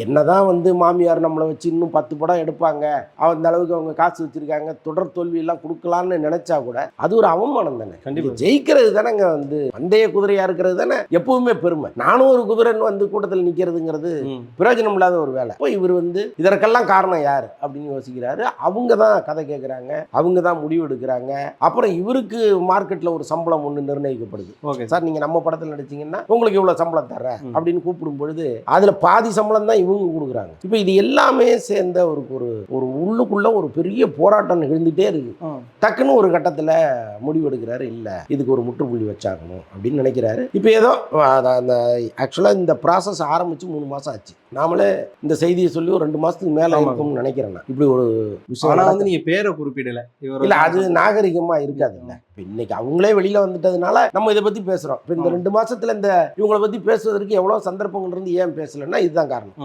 என்னதான் வந்து மாமியார் நம்மளை வச்சு இன்னும் 10 படம் எடுப்பாங்க, அந்த அளவுக்கு அவங்க காசு வச்சிருக்காங்க, தொடர் தோல்வி எல்லாம் கொடுக்கலான்னு நினைச்சா கூட அது ஒரு அவமானம் தானே. கண்டிப்பா ஜெயிக்கிறது தானேங்க வந்து பந்தய குதிரையா இருக்கிறது தானே எப்பவுமே பெருமை. நானும் ஒரு குதிரைன்னு வந்து கூட்டத்தில் நிற்கிறதுங்கிறது பிரயோஜனம் இல்லாத ஒரு வேலை. இப்போ இவர் வந்து இதற்கெல்லாம் காரணம் யார் அப்படின்னு யோசிக்கிறாரு. அவங்க தான் கதை கேட்குறாங்க, அவங்க தான் முடிவு எடுக்கிறாங்க. அப்புறம் இவருக்கு மார்க்கெட்டில் ஒரு சம்பளம் ஒன்று நிர்ணயிக்கப்படுது. சார் நீங்கள் நம்ம படத்தில் நடிச்சிங்கன்னா உங்களுக்கு இவ்வளோ சம்பளம் தர்றேன் அப்படின்னு கூப்பிடும் பொழுது அதில் பாதி சம்பளம் தான் இவங்க கொடுக்குறாங்க. இப்போ இது எல்லாமே சேர்ந்த ஒரு உள்ளுக்குள்ள ஒரு பெரிய போராட்டம் நிகழ்ந்துட்டே இருக்கு. டக்குன்னு ஒரு கட்டத்தில் முடிவெடுக்கிறாரு, இல்லை இதுக்கு ஒரு முற்றுப்புள்ளி வச்சாகணும் அப்படின்னு நினைக்கிறாரு. இப்போ ஏதோ அந்த ஆக்சுவலாக இந்த ப்ராசஸ் ஆரம்பித்து 3 மாதம் ஆச்சு. நாமளே இந்த செய்தியை சொல்லி ஒரு 2 மாதத்துக்கு மேலே இருக்கும்னு நினைக்கிறேன். இப்படி ஒரு விஷயம் வந்து நீங்கள் பேரை குறிப்பிடலை இல்லை, அது நாகரிகமாக இருக்காது. இல்லை இன்னைக்கு அவங்களே வெளியில் வந்துட்டதுனால நம்ம இதை பற்றி பேசுகிறோம். இப்போ இந்த 2 மாதத்தில் இந்த இவங்களை பற்றி பேசுவதற்கு எவ்வளோ சந்தர்ப்பங்கள் இருந்து ஏன் பேசலைன்னா இதுதான் காரணம்.